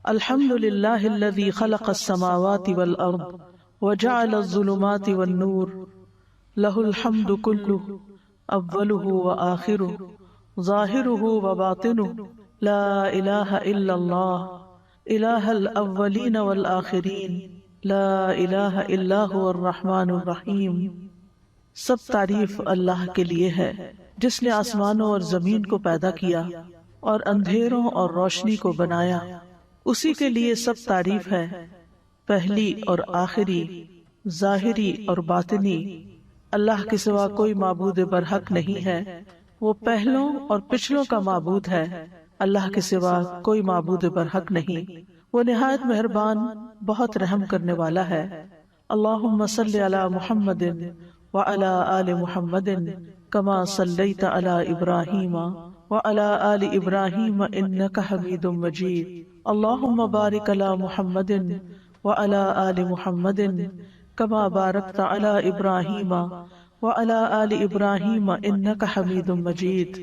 الحمد للہ الذی خلق السماوات والارض وجعل الظلمات والنور لہ الحمد کلہ اولہ وآخرہ ظاہرہ وباطنہ لا الہ الا اللہ الہ الاولین والآخرین لا الہ الا هو الرحمن الرحیم۔ سب تعریف اللہ کے لیے ہے جس نے آسمانوں اور زمین کو پیدا کیا اور اندھیروں اور روشنی کو بنایا، اسی کے لیے سب تعریف ہے، پہلی اور آخری، ظاہری اور باطنی۔ اللہ کے سوا کوئی معبود برحق نہیں ہے، وہ پہلوں اور پچھلوں کا معبود ہے، اللہ کے سوا کوئی معبود برحق نہیں، وہ نہایت مہربان بہت رحم کرنے والا ہے۔ اللہم صلی علی محمد وعلی آل محمد کما صلیت علی ابراہیم وعلی آل ابراہیم انک حمید مجید۔ اللہم بارک علی محمد وعلی آل محمد کما بارکت علی ابراہیم وعلی آل ابراہیم انک حمید مجید۔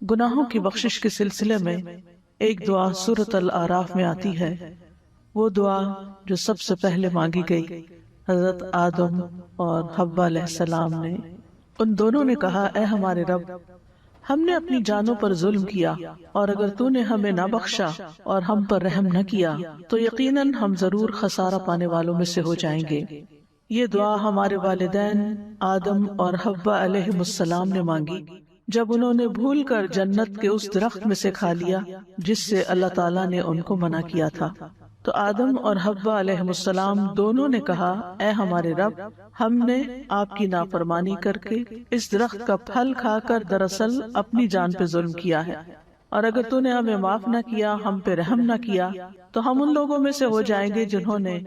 گناہوں کی بخشش کے سلسلے میں ایک دعا سورۃ الاعراف میں آتی ہے، وہ دعا جو سب سے پہلے مانگی گئی حضرت آدم اور حوا علیہ السلام نے۔ ان دونوں نے کہا، اے ہمارے رب، ہم نے اپنی جانوں پر ظلم کیا، اور اگر تو نے ہمیں نہ بخشا اور ہم پر رحم نہ کیا تو یقیناً ہم ضرور خسارہ پانے والوں میں سے ہو جائیں گے۔ یہ دعا ہمارے والدین آدم اور حوا علیہ السلام نے مانگی جب انہوں نے بھول کر جنت کے اس درخت میں سے کھا لیا جس سے اللہ تعالیٰ نے ان کو منع کیا تھا۔ تو آدم اور حوا علیہ السلام دونوں نے کہا، اے ہمارے رب، ہم نے آپ کی نافرمانی کر کے اس درخت کا پھل کھا کر دراصل اپنی جان پہ ظلم کیا ہے، اور اگر تو نے ہمیں معاف نہ کیا، ہم پہ رحم نہ کیا تو ہم ان لوگوں میں سے ہو جائیں گے جنہوں نے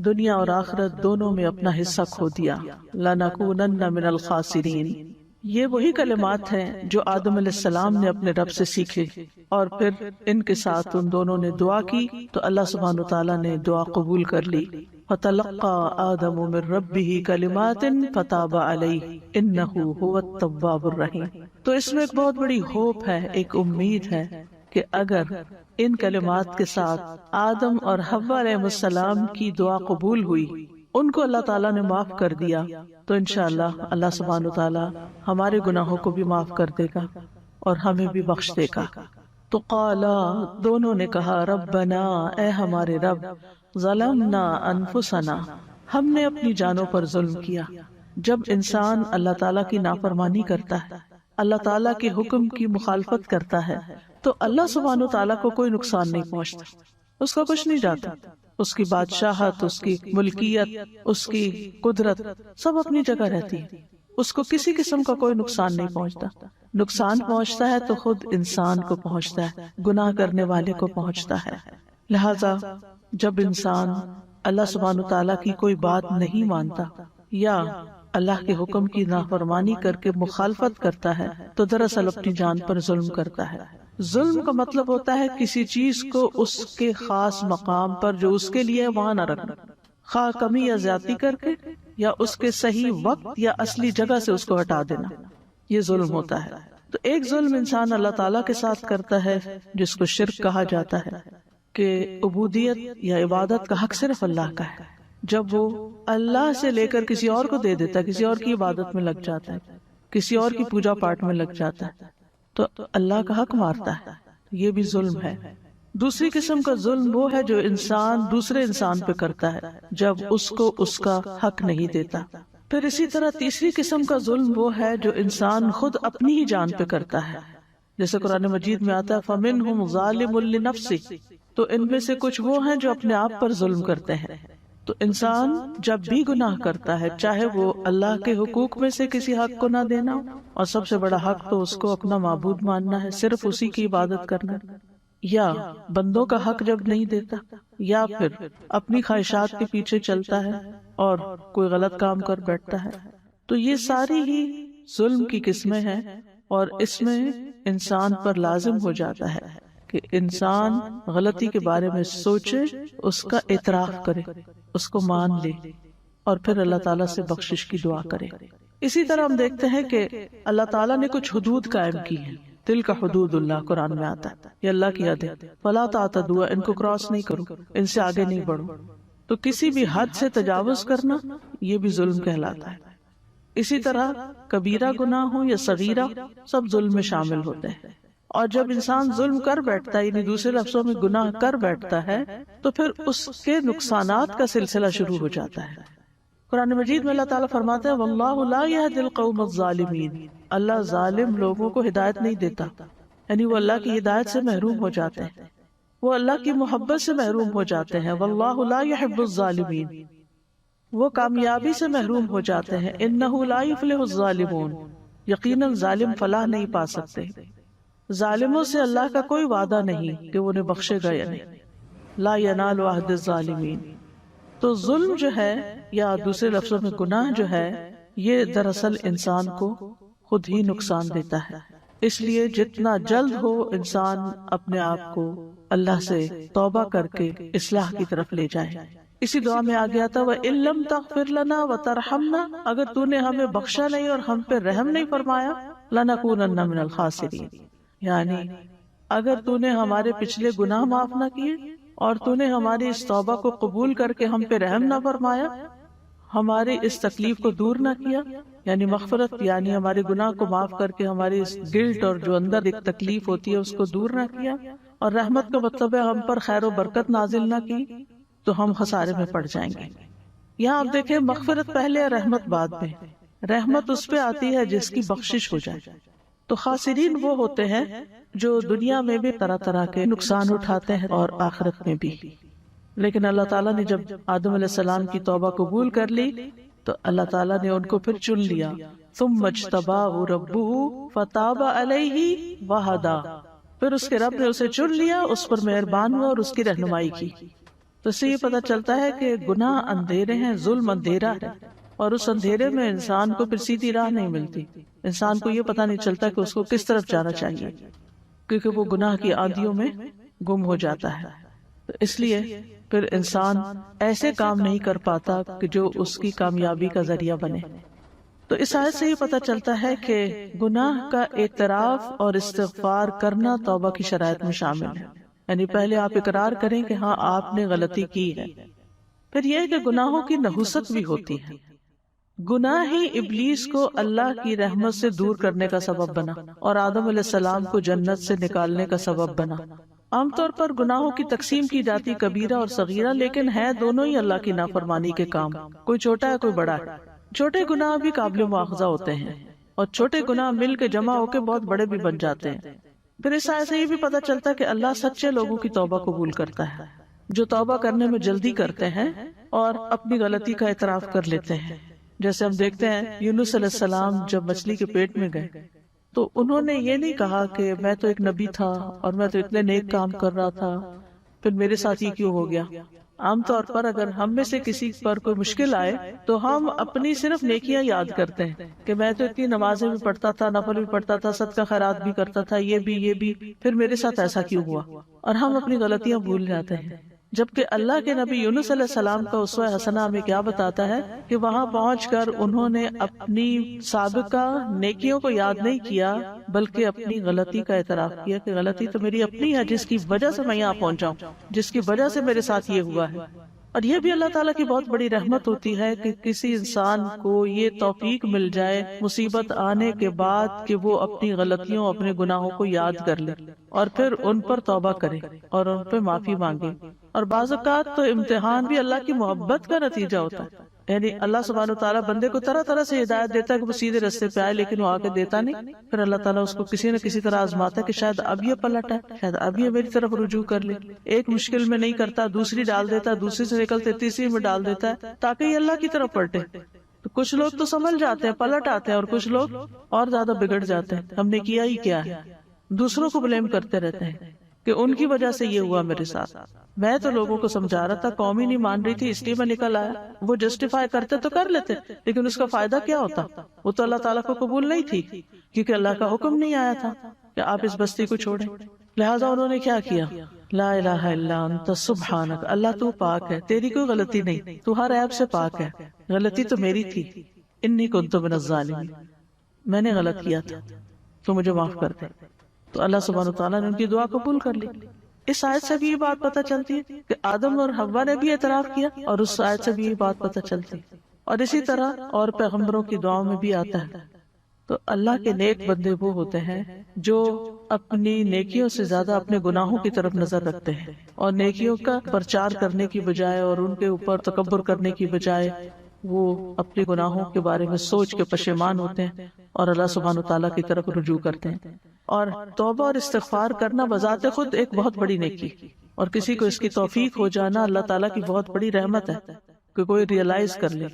دنیا اور آخرت دونوں میں اپنا حصہ کھو دیا۔ لَنَكُونَنَّ مِنَ الْخَاسِرِينَ۔ یہ وہی کلمات ہیں جو آدم علیہ السلام نے اپنے رب سے سیکھے، اور پھر ان کے ساتھ ان دونوں نے دعا کی تو اللہ سبحانہ وتعالیٰ نے دعا قبول کر لی۔ فَتَلَقَّى آدَمُ مِن رَبِّهِ كَلِمَاتٍ فَتَابَ عَلَيْهِ إِنَّهُ هُوَ التَّوَّابُ الرَّحِيمُ۔ تو اس میں ایک بہت بڑی ہوپ ہے، ایک امید ہے کہ اگر ان کلمات کے ساتھ آدم اور حوا علیہ السلام کی دعا قبول ہوئی، ان کو اللہ تعالیٰ نے معاف کر دیا، تو انشاءاللہ اللہ سبحانہ وتعالیٰ ہمارے گناہوں کو بھی معاف کر دے گا اور ہمیں بھی بخش دے گا۔ تو قالا، دونوں نے کہا، ربنا، اے ہمارے رب، ظلمنا انفسنا، ہم نے اپنی جانوں پر ظلم کیا۔ جب انسان اللہ تعالیٰ کی نافرمانی کرتا ہے، اللہ تعالیٰ کے حکم کی مخالفت کرتا ہے، تو اللہ سبحانہ وتعالیٰ کو کوئی نقصان نہیں پہنچتا، اس کا کچھ نہیں جاتا، اس کی بادشاہت، اس کی ملکیت، اس کی قدرت سب اپنی جگہ رہتی ہے، اس کو کسی قسم کا کوئی نقصان نہیں پہنچتا۔ نقصان پہنچتا ہے تو خود انسان کو پہنچتا ہے، گناہ کرنے والے کو پہنچتا ہے۔ لہذا جب انسان اللہ سبحانہ تعالیٰ کی کوئی بات نہیں مانتا یا اللہ کے حکم کی نافرمانی کر کے مخالفت کرتا ہے تو دراصل اپنی جان پر ظلم کرتا ہے۔ ظلم کا مطلب ہوتا ہے کسی چیز کو اس کے خاص مقام پر جو اس کے لیے وہاں نہ رکھنا، خواہ کمی یا زیادتی کر کے یا اس کے صحیح وقت یا اصلی جگہ سے اس کو ہٹا دینا، یہ ظلم ہوتا ہے۔ تو ایک ظلم انسان اللہ تعالیٰ کے ساتھ کرتا ہے جس کو شرک کہا جاتا ہے، کہ عبودیت یا عبادت کا حق صرف اللہ کا ہے۔ جب وہ اللہ سے لے کر کسی اور کو دے دیتا ہے، کسی اور کی عبادت میں لگ جاتا ہے، کسی اور کی پوجا پاٹ میں لگ جاتا ہے، تو اللہ کا حق مارتا ہے، یہ بھی ظلم ہے۔ دوسری قسم کا ظلم وہ ہے جو انسان دوسرے انسان پہ کرتا ہے جب اس کو اس کا حق نہیں دیتا۔ پھر اسی طرح تیسری قسم کا ظلم وہ ہے جو انسان خود اپنی ہی جان پہ کرتا ہے، جیسے قرآن مجید میں آتا ہے فَمِنْهُمْ ظَالِمٌ لِنَفْسِهِ، تو ان میں سے کچھ وہ ہیں جو اپنے آپ پر ظلم کرتے ہیں۔ تو انسان جب بھی گناہ کرتا ہے، چاہے وہ اللہ کے حقوق میں سے کسی حق کو نہ دینا، اور سب سے بڑا حق تو اس کو اپنا معبود ماننا ہے، صرف اسی کی عبادت کرنا، یا بندوں کا حق جب نہیں دیتا، یا پھر اپنی خواہشات کے پیچھے چلتا ہے اور کوئی غلط کام کر بیٹھتا ہے، تو یہ ساری ہی ظلم کی قسمیں ہیں، اور اس میں انسان پر لازم ہو جاتا ہے کہ انسان غلطی کے بارے میں سوچے، اس کا اعتراف کرے، اس کو مان لے، اور پھر اللہ تعالیٰ سے بخشش کی دعا کرے۔ اسی طرح ہم دیکھتے ہیں کہ اللہ تعالیٰ نے کچھ حدود قائم کی ہیں، تلک حدود اللہ قرآن میں آتا ہے، یہ اللہ کی حد ہے، فلا تعتدوا، ان کو کراس نہیں کرو، ان سے آگے نہیں بڑھو۔ تو کسی بھی حد سے تجاوز کرنا یہ بھی ظلم کہلاتا ہے۔ اسی طرح کبیرہ گناہ ہو یا صغیرہ، سب ظلم میں شامل ہوتے ہیں۔ اور جب انسان ظلم کر بیٹھتا ہے، یعنی دوسرے لفظوں میں گناہ کر بیٹھتا ہے، تو پھر اس کے نقصانات کا سلسلہ شروع ہو جاتا ہے۔ قرآن مجید میں اللہ تعالیٰ فرماتے ہیں واللہ لا یہدی القوم الظالمین، اللہ ظالم لوگوں کو ہدایت نہیں دیتا، یعنی وہ اللہ کی ہدایت سے محروم ہو جاتے ہیں، وہ اللہ کی محبت سے محروم ہو جاتے ہیں۔ واللہ لا یحب الظالمین، وہ کامیابی سے محروم ہو جاتے ہیں۔ انہ لا یفلح الظالمون، یقیناً ظالم فلاح نہیں پا سکتے۔ ظالموں سے اللہ کا کوئی وعدہ نہیں کہ وہ انہیں بخشے گا یا نہیں۔ لا ینال عہد الظالمین، تو ظلم جو ہے یا دوسرے لفظوں میں گناہ جو ہے، یہ دراصل انسان کو خود ہی نقصان دیتا ہے۔ اس لیے جتنا جلد ہو انسان اپنے آپ کو اللہ سے توبہ کر کے اصلاح کی طرف لے جائے۔ اسی دعا میں آ گیا تھا وَإِن لَّمْ تَغْفِرْ لَنَا وَتَرْحَمْنَا، اگر تو نے ہمیں بخشا نہیں اور ہم پہ رحم نہیں فرمایا، لَنَكُونَنَّ مِنَ الْخَاسِرِينَ، یعنی اگر تو نے ہمارے پچھلے گناہ معاف نہ کیے اور تو نے ہماری اس توبہ کو قبول کر کے ہم پہ رحم نہ فرمایا، ہماری اس تکلیف کو دور نہ کیا، یعنی مغفرت یعنی ہمارے گناہ کو معاف کر کے ہماری اس گلٹ اور جو اندر ایک تکلیف ہوتی ہے اس کو دور نہ کیا، اور رحمت کا مطلب ہے ہم پر خیر و برکت نازل نہ کی، تو ہم خسارے میں پڑ جائیں گے۔ یہاں آپ دیکھیں مغفرت پہلے اور رحمت بعد میں۔ رحمت اس پہ آتی ہے جس کی بخشش ہو جائے۔ تو خاسرین وہ ہوتے ہیں جو دنیا میں بھی طرح طرح کے نقصان اٹھاتے ہیں اور آخرت میں بھی۔ لیکن اللہ تعالیٰ نے جب آدم علیہ السلام کی توبہ قبول کر لی تو اللہ تعالیٰ نے ان کو پھر چن لیا۔ ثم اجتباہ ربہ فتاب علیہ وہدی، پھر اس کے رب نے اسے چن لیا، اس پر مہربان ہوا اور اس کی رہنمائی کی۔ تو اس سے یہ پتہ چلتا ہے کہ گناہ اندھیرے ہیں، ظلم اندھیرا ہے، اور اس اندھیرے میں انسان کو پھر سیدھی راہ نہیں ملتی، انسان کو یہ پتہ نہیں چلتا کہ اس کو کس طرف جانا چاہیے، کیونکہ وہ گناہ کی آندھیوں میں گم ہو جاتا ہے۔ تو اس لیے پھر انسان ایسے کام نہیں کر پاتا کہ جو اس کی کامیابی کا ذریعہ بنے۔ تو اس آیت سے یہ پتہ چلتا ہے کہ گناہ کا اعتراف اور استغفار کرنا توبہ کی شرائط میں شامل ہے، یعنی پہلے آپ اقرار کریں کہ ہاں آپ نے غلطی کی ہے۔ پھر یہ کہ گناہوں کی نحوست بھی ہوتی ہے۔ گناہ ہی ابلیس کو اللہ کی رحمت سے دور کرنے کا سبب بنا اور آدم علیہ السلام کو جنت سے نکالنے کا سبب بنا۔ عام طور پر گناہوں کی تقسیم کی جاتی کبیرہ اور صغیرہ، لیکن ہے دونوں ہی اللہ کی نافرمانی کے کام، کوئی چھوٹا ہے کوئی بڑا ہے۔ چھوٹے گناہ بھی قابل مواخذہ ہوتے ہیں اور چھوٹے گناہ مل کے جمع ہو کے بہت بڑے بھی بن جاتے ہیں۔ پھر اس آیت سے یہ بھی پتہ چلتا ہے کہ اللہ سچے لوگوں کی توبہ قبول کرتا ہے، جو توبہ کرنے میں جلدی کرتے ہیں اور اپنی غلطی کا اعتراف کر لیتے ہیں۔ جیسے ہم دیکھتے ہیں یونس علیہ السلام جب مچھلی کے پیٹ میں گئے تو انہوں نے یہ نہیں کہا کہ میں تو ایک نبی تھا اور میں تو اتنے نیک کام کر رہا تھا، پھر میرے ساتھ یہ کیوں ہو گیا۔ عام طور پر اگر ہم میں سے کسی پر کوئی مشکل آئے تو ہم اپنی صرف نیکیاں یاد کرتے ہیں کہ میں تو اتنی نمازیں بھی پڑھتا تھا، نفل بھی پڑھتا تھا، صدقہ خیرات بھی کرتا تھا، یہ بھی، پھر میرے ساتھ ایسا کیوں ہوا، اور ہم اپنی غلطیاں بھول جاتے ہیں۔ جبکہ اللہ کے نبی یونس علیہ السلام کا اسوہ حسنہ ہمیں کیا بتاتا ہے کہ وہاں پہنچ کر انہوں نے اپنی سابقہ نیکیوں کو یاد نہیں کیا بلکہ اپنی غلطی کا اعتراف کیا کہ غلطی تو میری اپنی ہے جس کی وجہ سے میں یہاں پہنچا ہوں، جس کی وجہ سے میرے ساتھ یہ ہوا ہے۔ اور یہ بھی اللہ تعالیٰ کی بہت بڑی رحمت ہوتی ہے کہ کسی انسان کو یہ توفیق مل جائے مصیبت آنے کے بعد کہ وہ اپنی غلطیوں اپنے گناہوں کو یاد کر لے اور پھر ان پر توبہ کرے اور ان پہ معافی مانگے۔ اور بعض اوقات تو امتحان بھی اللہ کی محبت کا نتیجہ ہوتا ہے، یعنی اللہ سبحانہ وتعالیٰ بندے کو طرح طرح سے ہدایت دیتا ہے کہ وہ سیدھے راستے پہ آئے، لیکن وہ آگے دیتا نہیں۔ پھر اللہ تعالیٰ اس کو کسی نہ کسی طرح آزماتا ہے کہ شاید اب یہ پلٹ ہے، شاید اب یہ میری طرف رجوع کر لے۔ ایک مشکل میں نہیں کرتا، دوسری ڈال دیتا، دوسری سے نکلتے تیسری میں ڈال دیتا ہے تاکہ یہ اللہ کی طرف پلٹے۔ تو کچھ لوگ تو سنبھل جاتے ہیں، پلٹ آتے ہیں، اور کچھ لوگ اور زیادہ بگڑ جاتے ہیں، ہم نے کیا ہی کیا ہے، دوسروں کو بلیم کرتے رہتے ہیں کہ ان کی وجہ سے یہ ہوا میرے ساتھ۔ میں تو لوگوں کو سمجھا رہا تھا، قوم ہی نہیں مان رہی تھی اس لیے میں نکل آیا۔ وہ جسٹیفائی کرتے تو کر لیتے، لیکن اس کا فائدہ کیا ہوتا؟ وہ تو اللہ تعالیٰ کو قبول نہیں تھی، کیونکہ اللہ کا حکم نہیں آیا تھا کہ آپ اس بستی کو چھوڑیں۔ لہٰذا انہوں نے کیا کیا؟ لا الہ الا انت سبحانک، اللہ تو پاک ہے، تیری کوئی غلطی نہیں، تو ہر عیب سے پاک ہے، غلطی تو میری تھی، انی کنت من الظالمین، میں نے غلط کیا تھا تو مجھے معاف کر دے۔ تو اللہ سبحانہ وتعالیٰ نے ان کی دعا قبول کر لی۔ اس آیت سے بھی یہ بات پتہ چلتی ہے کہ آدم اور حوا نے بھی اعتراف کیا، اور اس آیت سے بھی یہ بات پتہ چلتی ہے، اور اسی طرح اور پیغمبروں کی دعاؤں میں بھی آتا ہے۔ تو اللہ کے نیک بندے وہ ہوتے ہیں جو اپنی نیکیوں سے زیادہ اپنے گناہوں کی طرف نظر رکھتے ہیں، اور نیکیوں کا پرچار کرنے کی بجائے اور ان کے اوپر تکبر کرنے کی بجائے وہ اپنے گناہوں کے بارے میں سوچ کے پشیمان ہوتے ہیں اور اللہ سبحانہ تعالیٰ کی طرف رجوع کرتے ہیں۔ اور توبہ اور استغفار کرنا بذات خود ایک بہت بڑی نیکی، اور کسی کو اس کی توفیق ہو جانا اللہ تعالیٰ کی بہت بڑی رحمت ہے کہ کوئی ریئلائز کر لے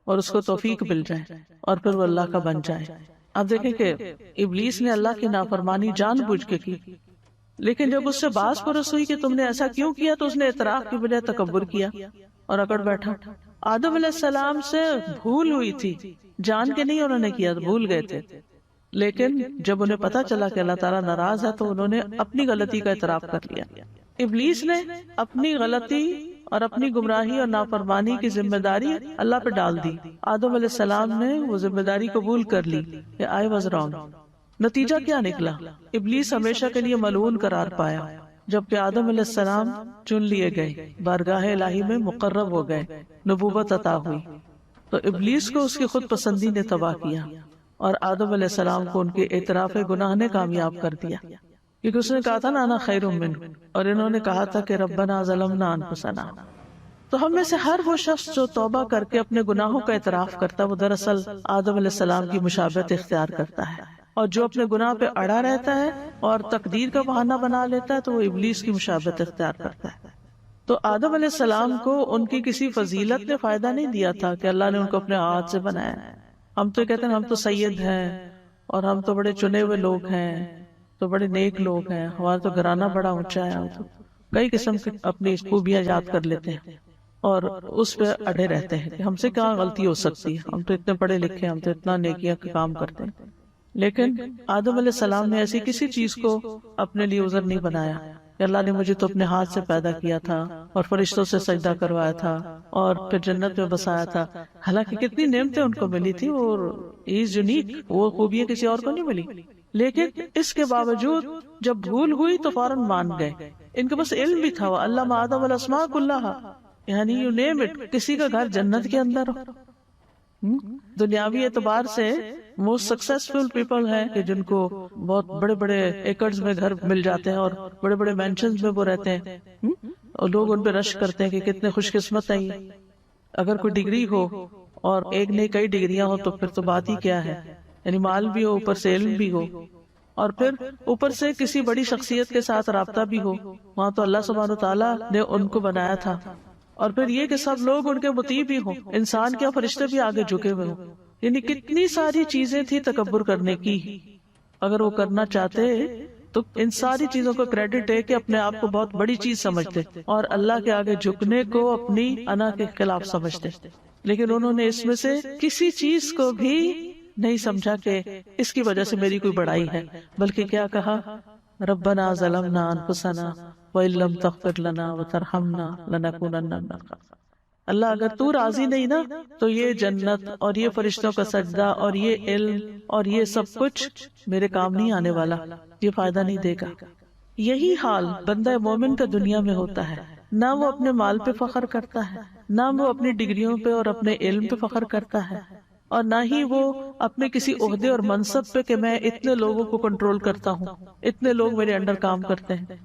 اور اس کو توفیق مل جائے اور پھر وہ اللہ کا بن جائے۔ آپ دیکھیں کہ ابلیس نے اللہ کی نافرمانی جان بوجھ کے کی، لیکن جب اس سے باز پرس ہوئی کہ تم نے ایسا کیوں کیا تو اس نے اعتراف کی بجائے تکبر کیا اور اکڑ بیٹھا۔ آدم علیہ السلام سے بھول ہوئی تھی، جان کے نہیں انہوں نے کیا، بھول گئے تھے، لیکن جب انہیں پتا چلا کہ اللہ تعالیٰ ناراض ہے تو انہوں نے اپنی غلطی کا اعتراف کر لیا۔ ابلیس نے اپنی غلطی اور اپنی گمراہی اور نافرمانی کی ذمہ داری اللہ پہ ڈال دی۔ آدم علیہ السلام نے وہ ذمہ داری قبول کر لی کہ I was wrong۔ نتیجہ کیا نکلا؟ ابلیس ہمیشہ کے لیے ملعون قرار پایا، جبکہ آدم علیہ السلام چن لیے گئے، بارگاہ الہی میں مقرب ہو گئے، نبوت عطا ہوئی۔ تو ابلیس کو اس کی خود پسندی نے تباہ کیا، اور آدم علیہ السلام کو ان کے اعتراف گناہ نے کامیاب کر دیا، کیونکہ اس نے کہا تھا نا انا خیر منہ، اور انہوں نے کہا تھا کہ ربنا ظلمنا انفسنا۔ تو ہم میں سے ہر وہ شخص جو توبہ کر کے اپنے گناہوں کا اعتراف کرتا ہے وہ دراصل آدم علیہ السلام کی مشابہت اختیار کرتا ہے، اور جو اپنے گناہ پہ اڑا رہتا ہے اور تقدیر کا بہانہ بنا لیتا ہے تو وہ ابلیس کی مشابہت اختیار کرتا ہے۔ تو آدم علیہ السلام کو ان کی کسی فضیلت نے فائدہ نہیں دیا تھا کہ اللہ نے ان کو اپنے ہاتھ سے بنایا۔ ہم تو کہتے ہیں ہم تو سید ہیں اور ہم تو بڑے چنے ہوئے لوگ ہیں، تو بڑے نیک لوگ ہیں، ہمارا تو گھرانہ بڑا اونچا ہے، ہم تو کئی قسم کی اپنی خوبیاں یاد کر لیتے ہیں اور اس پہ اڑے رہتے ہیں کہ ہم سے کیا غلطی ہو سکتی ہے، ہم تو اتنے پڑھے لکھے ہیں، ہم تو اتنا نیکیاں کا کام کرتے ہیں۔ لیکن آدم علیہ السلام نے ایسی کسی چیز کو اپنے لیے عذر نہیں بنایا کہ اللہ نے مجھے تو اپنے ہاتھ سے پیدا کیا تھا اور فرشتوں سے سجدہ کروایا تھا اور پھر جنت میں بسایا تھا، حالانکہ کتنی نعمتیں ان کو ملی تھی اور از یونیک، وہ خوبیاں کسی اور کو نہیں ملی، لیکن اس کے باوجود جب بھول ہوئی تو فوراً مان گئے۔ ان کے پاس علم بھی تھا، علم آدم الاسماء کلھا، یعنی یو نیم اٹ، کسی کا گھر جنت کے اندر ہو۔ دنیاوی اعتبار سے موسٹ سکسیسفل پیپل ہیں کہ جن کو بہت بڑے بڑے ایکڑز میں گھر مل جاتے ہیں اور بڑے بڑے مینشنز میں وہ رہتے ہیں، اور لوگ ان پہ رش کرتے ہیں کہ کتنے خوش قسمت ہیں۔ اگر کوئی ڈگری ہو اور ایک نہیں کئی ڈگریاں ہو تو پھر تو بات ہی کیا ہے، یعنی مال بھی ہو، اوپر سے علم بھی ہو، اور پھر اوپر سے کسی بڑی شخصیت کے ساتھ رابطہ بھی ہو، وہاں تو اللہ سبحانہ وتعالیٰ نے ان کو بنایا تھا۔ اور پھر یہ کہ سب لوگ ان کے مطیع بھی ہوں، انسان کیا فرشتے بھی آگے جھکے ہوئے ہوں، یعنی کتنی ساری چیزیں تھی تکبر کرنے کی۔ اگر وہ کرنا چاہتے تو ان ساری چیزوں کو کریڈٹ ہے کہ اپنے آپ کو بہت بڑی چیز سمجھتے اور اللہ کے آگے جھکنے کو اپنی انا کے خلاف سمجھتے، لیکن انہوں نے اس میں سے کسی چیز کو بھی نہیں سمجھا کہ اس کی وجہ سے میری کوئی بڑائی ہے، بلکہ کیا کہا، ربنا ظلمنا انفسنا وَإِن لَّمْ تَغْفِرْ لَنَا وَتَرْحَمْنَا لَنَكُونَنَّ مِنَ الْخَاسِرِينَ۔ اللہ اگر تو راضی نہیں نا تو یہ جنت اور یہ فرشتوں کا سجدہ اور یہ علم اور یہ سب کچھ میرے کام نہیں آنے والا، یہ فائدہ نہیں دے گا۔ یہی حال بندہ مومن کا دنیا میں ہوتا ہے، نہ وہ اپنے مال پہ فخر کرتا ہے، نہ وہ اپنی ڈگریوں پہ اور اپنے علم پہ فخر کرتا ہے، اور نہ ہی وہ اپنے کسی عہدے اور منصب پہ کہ میں اتنے لوگوں کو کنٹرول کرتا ہوں، اتنے لوگ میرے انڈر کام کرتے ہیں۔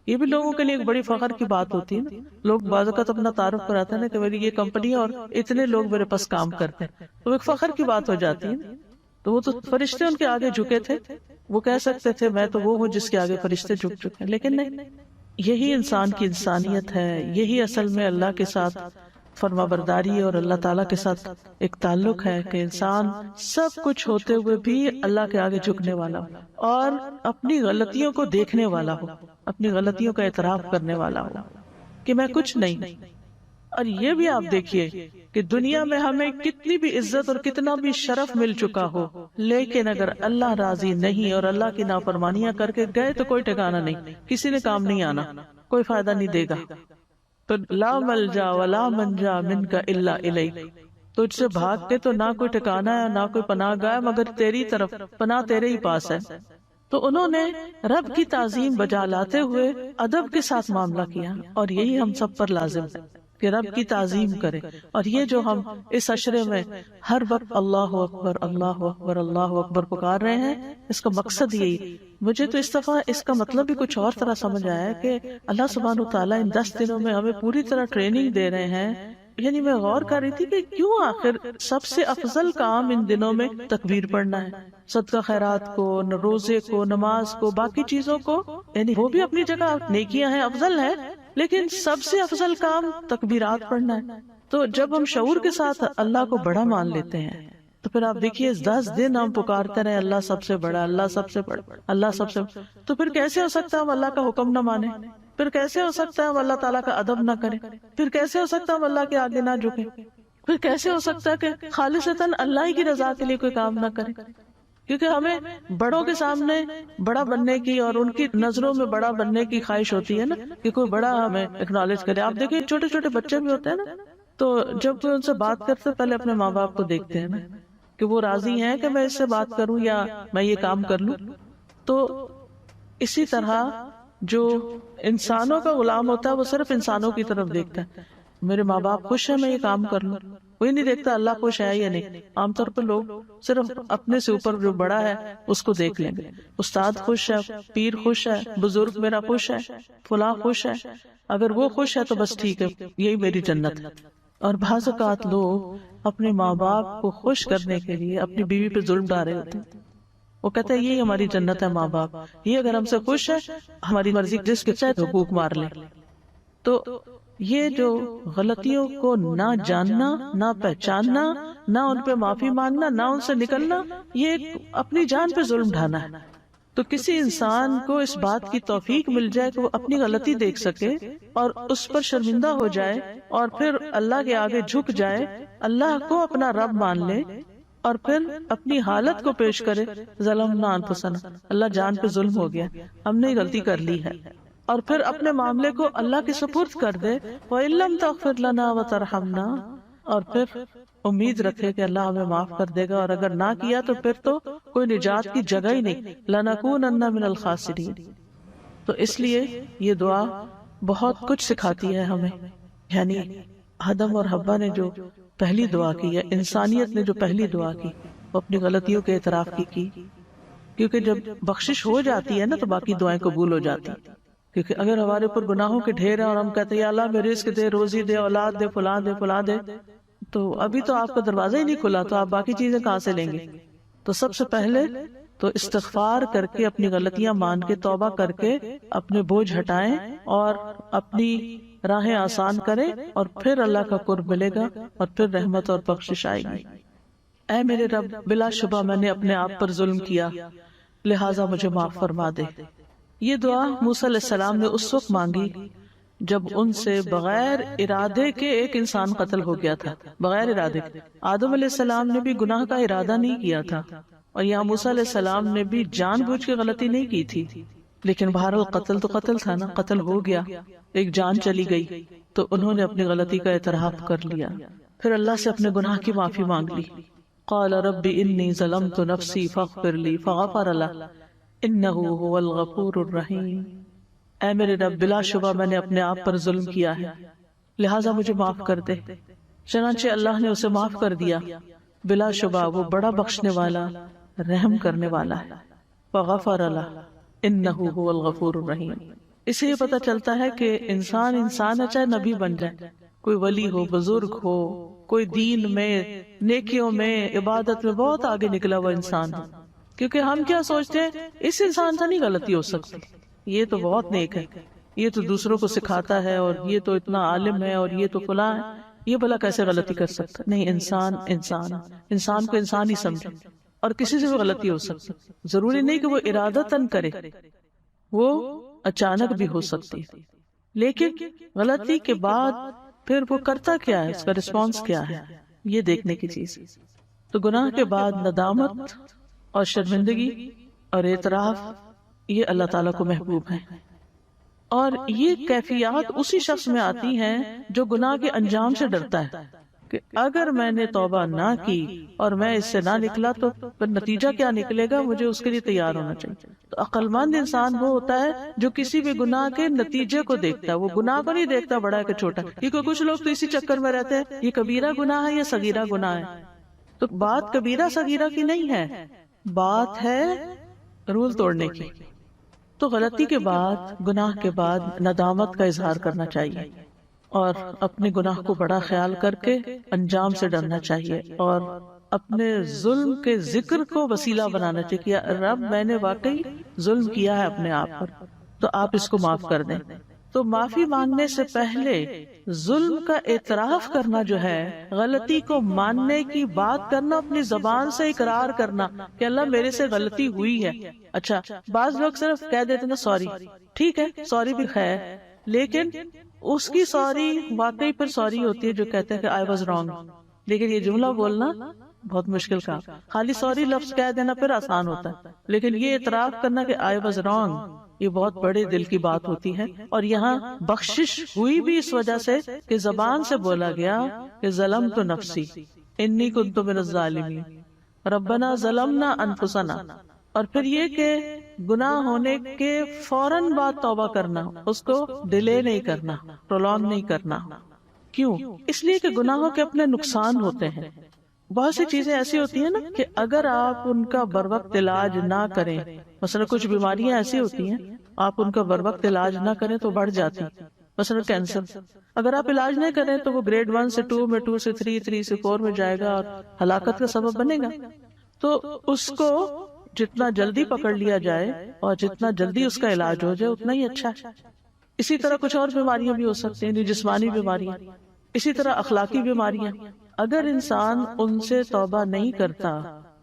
یہ بھی لوگوں کے لیے ایک بڑی فخر کی بات ہوتی ہے نا، لوگ بعض اوقات اپنا تعارف کراتے ہیں نا کہ میری یہ کمپنی ہے اور اتنے لوگ میرے پاس کام کرتے ہیں، تو ایک فخر کی بات ہو جاتی ہے نا۔ تو وہ تو فرشتے ان کے آگے جھکے تھے، وہ کہہ سکتے تھے میں تو وہ ہوں جس کے آگے فرشتے جھک چکے ہیں، لیکن نہیں، یہی انسان کی انسانیت ہے، یہی اصل میں اللہ کے ساتھ فرما برداری اور اللہ تعالیٰ کے ساتھ ایک تعلق ہے کہ انسان سب کچھ ہوتے ہوئے بھی اللہ کے آگے جھکنے والا ہو اور اپنی غلطیوں کو دیکھنے والا ہو، اپنی غلطیوں کا اعتراف کرنے والا ہو کہ میں کچھ نہیں۔ اور یہ بھی آپ دیکھیے کہ دنیا میں ہمیں کتنی بھی عزت اور کتنا بھی شرف مل چکا ہو، لیکن اگر اللہ راضی نہیں اور اللہ کی نافرمانیاں کر کے گئے تو کوئی ٹھکانہ نہیں، کسی نے کام نہیں آنا، کوئی فائدہ نہیں دے گا۔ تو لا ملجا ولا منجا منک الا الیک، تجھ سے بھاگ کے تو نہ کوئی ٹھکانہ ہے نہ کوئی پناہ گاہ مگر تیری طرف، پناہ تیرے ہی پاس ہے۔ تو انہوں نے رب کی تعظیم بجا لاتے ہوئے ادب کے ساتھ معاملہ کیا، اور یہی ہم سب پر لازم ہے کہ رب کی تعظیم کرے. اور یہ جو ہم اس عشرے میں ہر وقت اللہ اکبر اللہ اکبر اللہ اکبر پکار رہے ہیں، اس کا مقصد یہی. مجھے تو اس دفعہ اس کا مطلب بھی کچھ اور طرح سمجھ آیا ہے کہ اللہ سبحانہ وتعالیٰ ان 10 دنوں میں ہمیں پوری طرح ٹریننگ دے رہے ہیں. یعنی میں غور کر رہی تھی کہ کیوں آخر سب سے افضل کام ان دنوں میں تکبیر پڑھنا ہے. صدقہ خیرات کو، روزے کو، نماز کو، باقی چیزوں کو، یعنی وہ بھی اپنی جگہ نیکیاں ہیں، افضل ہے، لیکن سب سے افضل کام تکبیرات پڑھنا ہے. تو جب ہم شعور کے ساتھ اللہ کو بڑا مان لیتے ہیں تو پھر آپ دیکھیے 10 دن ہم پکارتے رہے اللہ سب سے بڑا، اللہ سب سے بڑا، اللہ سب سے بڑا، تو پھر کیسے ہو سکتا ہے ہم اللہ کا حکم نہ مانیں؟ پھر کیسے ہو سکتا ہے ہم اللہ تعالیٰ کا ادب نہ کریں؟ پھر کیسے ہو سکتا ہے ہم اللہ کے آگے نہ جھکیں؟ پھر کیسے ہو سکتا ہے کہ خالصتاً اللہ ہی کی رضا کے لیے کوئی کام نہ کریں؟ کیونکہ ہمیں بڑوں کے سامنے بڑا بننے کی اور ان کی نظروں میں بڑا بننے کی خواہش ہوتی ہے نا، کہ کوئی بڑا ہمیں اکنالج کرے. آپ دیکھیں چھوٹے چھوٹے بچے بھی ہوتے ہیں نا، تو جب کوئی ان سے بات کرتے پہلے اپنے ماں باپ کو دیکھتے ہیں نا کہ وہ راضی ہیں کہ میں اس سے بات کروں یا میں یہ کام کر لوں. تو اسی طرح جو انسانوں کا غلام ہوتا ہے وہ صرف انسانوں کی طرف دیکھتا ہے. میرے ماں باپ خوش ہیں میں یہ کام کر لوں، کوئی نہیں دیکھتا اللہ خوش ہے یا نہیں. عام طور پر لوگ صرف اپنے سے اوپر جو بڑا ہے اس کو دیکھ لیں گے. استاد خوش ہے، پیر خوش ہے، بزرگ میرا خوش ہے، فلاں خوش ہے، اگر وہ خوش ہے تو بس ٹھیک ہے، یہی میری جنت ہے. اور بعض اوقات لوگ اپنے ماں باپ کو خوش کرنے کے لیے اپنی بیوی پہ ظلم ڈال رہے ہوتے ہیں. وہ کہتے ہیں یہی ہماری جنت ہے ماں باپ، یہ اگر ہم سے خوش ہے ہماری مرضی جس کے چاہے حقوق مار لیں. تو یہ جو غلطیوں کو نہ جاننا، نہ پہچاننا، نہ ان پہ معافی مانگنا، نہ ان سے نکلنا، یہ ایک اپنی جان پہ ظلم ڈھانا ہے. تو کسی انسان کو اس بات کی توفیق مل جائے کہ وہ اپنی غلطی دیکھ سکے اور اس پر شرمندہ ہو جائے اور پھر اللہ کے آگے جھک جائے، اللہ کو اپنا رب مان لے اور پھر اپنی حالت کو پیش کرے، ظلمنا انفسنا، اللہ جان پہ ظلم ہو گیا، ہم نے غلطی کر لی ہے، اور پھر اپنے معاملے کو اللہ کے سپرد کر دے. وَإِن لَّمْ تَغْفِرْ لَنَا وَتَرْحَمْنَا، اور پھر امید رکھے کہ اللہ ہمیں معاف کر دے گا، اور اگر نہ کیا تو پھر تو کوئی نجات کی جگہ ہی نہیں. لَنَكُونَنَّ مِنَ الْخَاسِرِينَ. تو اس لیے یہ دعا بہت کچھ سکھاتی ہے ہمیں. یعنی آدم اور حوا نے جو پہلی دعا کی، یا انسانیت نے جو پہلی دعا کی، وہ اپنی غلطیوں کے اعتراف کی. کیونکہ جب بخشش ہو جاتی ہے نا تو باقی دعائیں قبول ہو جاتی. کیونکہ اگر ہمارے اوپر گناہوں کے ڈھیر ہیں اور ہم کہتے ہیں یا اللہ میں رزق دے، روزی دے، اولاد دے، فلاں دے، فلاں دے، تو ابھی تو آپ کا دروازہ ہی نہیں کھلا، تو آپ باقی چیزیں کہاں سے لیں گے؟ تو سب سے پہلے تو استغفار کر کے، اپنی غلطیاں مان کے، توبہ کر کے اپنے بوجھ ہٹائیں اور اپنی راہیں آسان کریں، اور پھر اللہ کا قرب ملے گا اور پھر رحمت اور بخشش آئے گی. اے میرے رب، بلا شبہ میں نے اپنے آپ پر ظلم کیا، لہٰذا مجھے معاف فرما دے. یہ دعا موسیٰ علیہ السلام نے اس وقت مانگی جب ان سے بغیر ارادے کے ایک انسان قتل ہو گیا تھا، بغیر ارادے کے. آدم علیہ السلام نے بھی گناہ کا ارادہ نہیں کیا تھا، اور یہاں موسیٰ علیہ السلام نے بھی جان بوجھ کے غلطی نہیں کی تھی، لیکن بہرحال قتل تو قتل تھا نا، قتل ہو گیا، ایک جان چلی گئی، تو انہوں نے اپنی غلطی کا اعتراف کر لیا، پھر اللہ سے اپنے گناہ کی معافی مانگ لی. قال رب انی ظلمت نفسی فاغفر لی فغفر لہ انہ هو الغفور الرحیم. اے میرے رب، بلا شبہ میں نے اپنے آپ پر ظلم کیا ہے، لہٰذا مجھے معاف کر دے. چنانچہ اللہ نے اسے معاف کر دیا، بلا شبہ وہ بڑا بخشنے والا، رحم کرنے والا ہے. فغفر لہ انہ هو الغفور الرحیم. اس سے یہ پتہ چلتا ہے کہ انسان ہے، چاہے نبی بن جائے، کوئی ولی ہو، بزرگ ہو، کوئی دین میں، نیکیوں میں، عبادت میں بہت آگے نکلا ہوا انسان ہو. کیونکہ ہم کیا سوچتے ہیں اس انسان سے نہیں غلطی ہو سکتی، یہ تو بہت نیک ہے، یہ تو دوسروں کو سکھاتا ہے، اور یہ تو اتنا عالم ہے، اور یہ تو فلاں ہے، یہ بھلا کیسے غلطی کر سکتا؟ نہیں، انسان کو انسان ہی سمجھے، اور کسی سے بھی غلطی ہو سکتی. ضروری نہیں کہ وہ ارادتاً کرے، وہ اچانک بھی ہو سکتی، لیکن غلطی کے بعد پھر وہ کرتا کیا ہے، اس کا رسپانس کیا ہے، یہ دیکھنے کی چیز. تو گناہ کے بعد ندامت اور شرمندگی اور اعتراف، یہ اللہ تعالیٰ کو محبوب ہے. اور یہ کیفیات اسی شخص میں آتی ہیں جو گناہ کے انجام سے ڈرتا ہے. کہ اگر میں نے توبہ نہ کی اور میں اس سے نہ نکلا تو پھر نتیجہ کیا نکلے گا، مجھے اس کے لیے تیار ہونا چاہیے۔ تو عقل مند انسان وہ ہوتا ہے جو کسی بھی گناہ کے نتیجے کو دیکھتا ہے، وہ گناہ کو نہیں دیکھتا بڑا ہے کہ چھوٹا۔ کیونکہ کچھ لوگ تو اسی چکر میں رہتے ہیں یہ کبیرہ گناہ ہے یا صغیرہ گناہ ہے۔ تو بات کبیرہ صغیرہ کی نہیں ہے، بات ہے رول توڑنے کی۔ تو غلطی کے بعد، گناہ کے بعد ندامت کا اظہار کرنا چاہیے اور اپنے گناہ کو بڑا خیال کر کے انجام سے ڈرنا چاہیے، اور اپنے ظلم کے ذکر کو وسیلہ بنانا چاہیے کہ یا رب میں نے واقعی ظلم کیا ہے اپنے آپ پر، تو آپ اس کو معاف کر دیں۔ تو معافی مانگنے سے پہلے ظلم کا اعتراف کرنا جو ہے، غلطی کو ماننے کی بات کرنا، اپنی زبان سے اقرار کرنا کہ اللہ میرے سے غلطی ہوئی ہے۔ اچھا، بعض لوگ صرف کہہ دیتے نا سوری، ٹھیک ہے سوری بھی خیر، لیکن اس کی سوری واقعی پر سوری ہوتی ہے جو کہتے ہیں کہ آئی واز رانگ، لیکن یہ جملہ بولنا بہت مشکل کام۔ خالی سوری لفظ کہہ دینا پھر آسان ہوتا ہے، لیکن یہ اعتراف کرنا کہ آئی واز رانگ، یہ بہت بڑے دل کی بات ہوتی ہے۔ اور یہاں بخشش ہوئی بھی اس وجہ سے کہ زبان سے بولا گیا کہ ظلمت نفسی انی کنت من الظالمین، ربنا ظلمنا انفسنا، اور پھر یہ کہ گناہ ہونے کے فوراً بعد توبہ کرنا، اس کو ڈیلے نہیں کرنا، پرولونگ نہیں کرنا۔ کیوں؟ اس لیے کہ گناہوں کے اپنے نقصان ہوتے ہیں۔ بہت سی چیزیں ایسی ہوتی ہیں نا کہ اگر آپ ان کا بر وقت علاج نہ کریں، مثلا کچھ بیماریاں ایسی ہوتی ہیں آپ ان کا بر وقت علاج نہ کریں تو بڑھ جاتی، مثلا کینسر، اگر آپ علاج نہیں کریں تو وہ گریڈ 1 سے 2 میں، 2 سے 3، 3 سے 4 میں جائے گا اور ہلاکت کا سبب بنے گا۔ تو اس کو جتنا جلدی پکڑ لیا جائے اور جتنا جلدی اس کا علاج ہو جائے اتنا ہی اچھا ہے۔ اسی طرح کچھ اور بیماریاں بھی ہو سکتی ہیں، جسمانی بیماریاں، اسی طرح اخلاقی بیماریاں، اگر انسان ان سے توبہ نہیں کرتا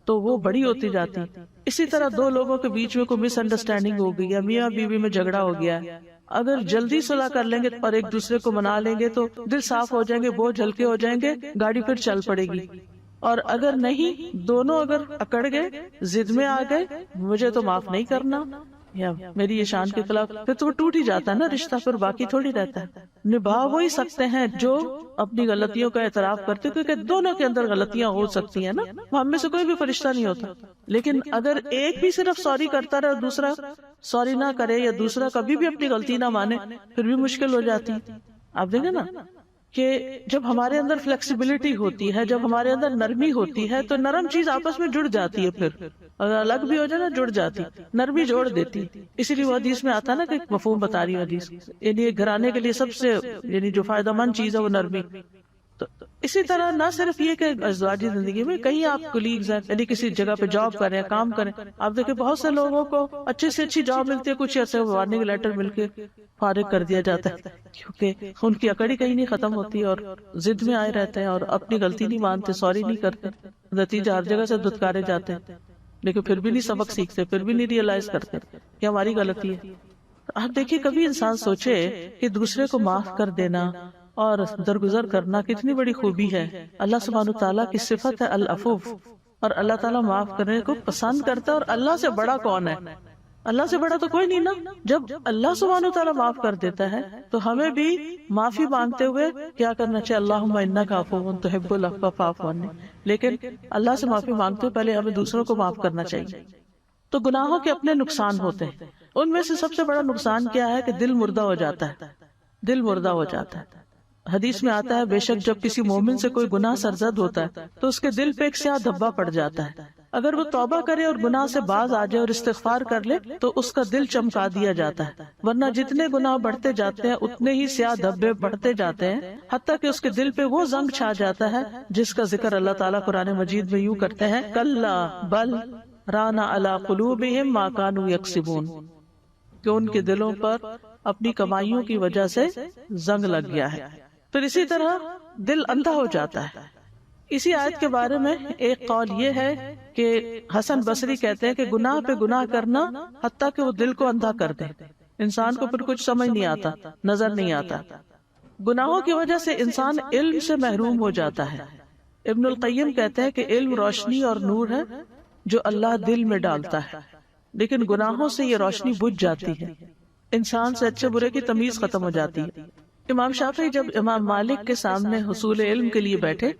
تو وہ بڑی ہوتی جاتی۔ اسی طرح دو لوگوں کے بیچ میں کوئی مس انڈرسٹینڈنگ ہو گئی ہے، میاں بیوی میں جھگڑا ہو گیا ہے، اگر جلدی صلح کر لیں گے اور ایک دوسرے کو منا لیں گے تو دل صاف ہو جائیں گے، بوجھ ہلکے ہو جائیں گے، گاڑی پھر چل پڑے گی۔ اور اگر نہیں، دونوں اگر اکڑ گئے، ضد میں آ گئے، مجھے تو معاف نہیں کرنا یا میری یہ شان کے خلاف، پھر تو وہ ٹوٹ ہی جاتا ہے نا رشتہ، پھر باقی تھوڑی رہتا ہے۔ نبھا وہی سکتے ہیں جو اپنی غلطیوں کا اعتراف کرتے، کیونکہ دونوں کے اندر غلطیاں ہو سکتی ہیں نا، ہم میں سے کوئی بھی فرشتہ نہیں ہوتا۔ لیکن اگر ایک بھی صرف سوری کرتا رہے اور دوسرا سوری نہ کرے یا دوسرا کبھی بھی اپنی غلطی نہ مانے، پھر بھی مشکل ہو جاتی۔ آپ دیکھیں نا کہ جب ہمارے اندر فلیکسیبلٹی ہوتی ہے، جب ہمارے اندر نرمی ہوتی ہے تو نرم چیز آپس میں جڑ جاتی ہے، پھر اگر الگ بھی ہو جائے نا جڑ جاتی، نرمی جوڑ دیتی۔ اسی لیے وہ حدیث میں آتا نا کہ مفہوم بتا رہی حدیث، یعنی گھرانے کے لیے سب سے یعنی جو فائدہ مند چیز ہے وہ نرمی۔ تو اسی طرح نہ صرف یہ کہ ازدواجی زندگی میں کہیں آپ کولیگز ہیں، یعنی کسی جگہ پہ جاب کریں، کام کریں، آپ دیکھیں بہت سے لوگوں کو اچھے سے اچھی جاب ملتی ہے، کچھ ایسے وارننگ لیٹر مل کے فارغ کر دیا جاتا ہے، کیونکہ ان کی اکڑی کہیں نہیں ختم ہوتی اور ضد میں آئے رہتے ہیں اور اپنی غلطی نہیں مانتے، سوری نہیں کرتے، نتیجہ ہر جگہ سے دھتکارے جاتے ہیں، لیکن پھر بھی نہیں سبق سیکھتے، پھر بھی نہیں ریئلائز کرتے کہ ہماری غلطی ہے۔ آپ دیکھیے کبھی انسان سوچے کہ دوسرے کو معاف کر دینا اور درگزر کرنا کتنی بڑی خوبی ہے۔ اللہ سبحانہ تعالیٰ کی صفت ہے العفو، اور اللہ تعالیٰ معاف کرنے کو پسند کرتا ہے، اور اللہ سے بڑا کون ہے؟ اللہ سے بڑا تو کوئی نہیں نا۔ جب اللہ سبحانہ تعالیٰ معاف کر دیتا ہے تو ہمیں بھی معافی مانگتے ہوئے کیا کرنا چاہیے؟ اللہم انک عفو تحب العفو فاعف عنی۔ لیکن اللہ سے معافی مانگتے ہوئے پہلے ہمیں دوسروں کو معاف کرنا چاہیے۔ تو گناہوں کے اپنے نقصان ہوتے ہیں، ان میں سے سب سے بڑا نقصان کیا ہے کہ دل مردہ ہو جاتا ہے، دل مردہ ہو جاتا ہے۔ حدیث میں آتا ہے بے شک جب کسی مومن سے کوئی گناہ سرزد ہوتا ہے تو اس کے دل پہ ایک سیاہ دھبا پڑ جاتا ہے، اگر وہ توبہ کرے اور گناہ سے باز آ جائے اور استغفار کر لے تو اس کا دل چمکا دیا جاتا ہے، ورنہ جتنے گناہ بڑھتے جاتے ہیں اتنے ہی سیاہ دھبے بڑھتے جاتے ہیں، حتیٰ کہ اس کے دل پہ وہ زنگ چھا جاتا ہے جس کا ذکر اللہ تعالیٰ قرآن مجید میں یوں کرتے ہیں کلا بل ران علی قلوبہم ما کانوا یکسبون، کہ ان کے دلوں پر اپنی کمائیوں کی وجہ سے زنگ لگ گیا ہے۔ پھر اسی طرح دل اندھا ہو جاتا ہے۔ اسی آیت کے بارے میں ایک قول یہ ہے کہ حسن بصری کہتے ہیں کہ گناہ پہ گناہ کرنا حتیٰ کہ وہ دل کو اندھا کر دے، انسان کو پھر کچھ سمجھ نہیں آتا، نظر نہیں آتا۔ گناہوں کی وجہ سے انسان علم سے محروم ہو جاتا ہے۔ ابن القیم کہتے ہیں کہ علم روشنی اور نور ہے جو اللہ دل میں ڈالتا ہے، لیکن گناہوں سے یہ روشنی بجھ جاتی ہے، انسان سے اچھے برے کی تمیز ختم ہو جاتی ہے۔ امام شافعی جب امام مالک کے سامنے حصول علم کے لیے بیٹھے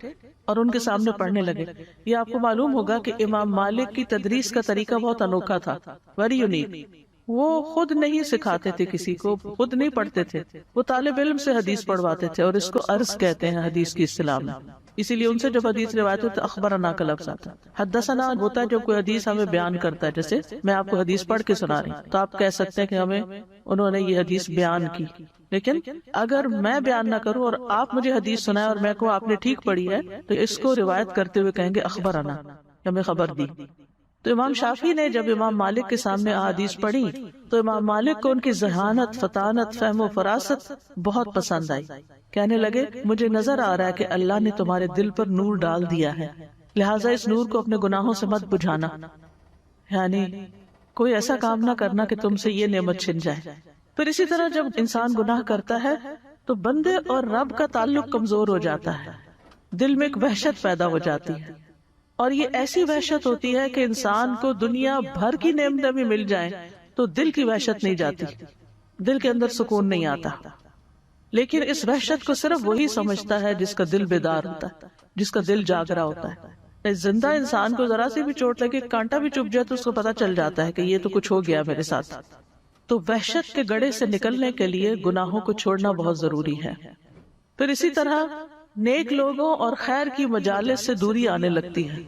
اور ان کے سامنے پڑھنے لگے، یہ آپ کو معلوم ہوگا کہ امام مالک کی تدریس کا طریقہ بہت انوکھا تھا، ویری یونیک۔ وہ خود نہیں سکھاتے تھے کسی کو، خود نہیں پڑھتے تھے، وہ طالب علم سے حدیث پڑھواتے تھے، اور اس کو عرض کہتے ہیں حدیث کی اصطلاح میں۔ اسی لیے ان سے جب حدیث روایت ہوتی ہے تو اخبرنا کا لفظ آتا ہے۔ حدثنا ہوتا ہے جب کوئی حدیث ہمیں بیان کرتا ہے، جیسے میں آپ کو حدیث پڑھ کے سنا رہی ہوں تو آپ کہہ سکتے ہیں کہ ہمیں انہوں نے یہ حدیث بیان کی۔ لیکن اگر میں بیان نہ کروں اور آپ مجھے حدیث سنائیں اور میں کو آپ نے ٹھیک پڑھی ہے تو اس کو روایت کرتے ہوئے کہیں گے اخبرنا، ہمیں خبر دی۔ تو امام شافعی نے جب امام مالک کے سامنے احادیث پڑھی تو امام مالک کو ان کی ذہانت، فطانت، فہم و فراست بہت پسند آئی۔ کہنے لگے مجھے نظر آ رہا ہے کہ اللہ نے تمہارے دل پر نور ڈال دیا ہے، لہٰذا اس نور کو اپنے گناہوں سے مت بجھانا، یعنی کوئی ایسا کام نہ کرنا کہ تم سے یہ نعمت چھن جائے۔ پھر اسی طرح جب انسان گناہ کرتا ہے تو بندے اور رب کا تعلق کمزور ہو جاتا ہے، دل میں ایک وحشت پیدا ہو جاتی ہے، اور یہ ایسی وحشت ہوتی ہے کہ انسان کو دنیا بھر کی نعمتیں بھی مل جائیں تو دل کی وحشت نہیں جاتی، دل کے اندر سکون نہیں آتا۔ لیکن اس وحشت کو صرف وہی سمجھتا ہے جس کا دل بیدار ہوتا ہے، جس کا دل جاگ رہا ہوتا ہے۔ زندہ انسان کو ذرا سی بھی چوٹ لگے، کانٹا بھی چبھ جائے تو اس کو پتا چل جاتا ہے کہ یہ تو کچھ ہو گیا میرے ساتھ۔ تو وحشت کے گڑھے سے نکلنے کے لیے گناہوں کو چھوڑنا بہت ضروری ہے۔ پھر اسی طرح نیک لوگوں اور خیر کی مجالس سے دوری آنے لگتی ہے۔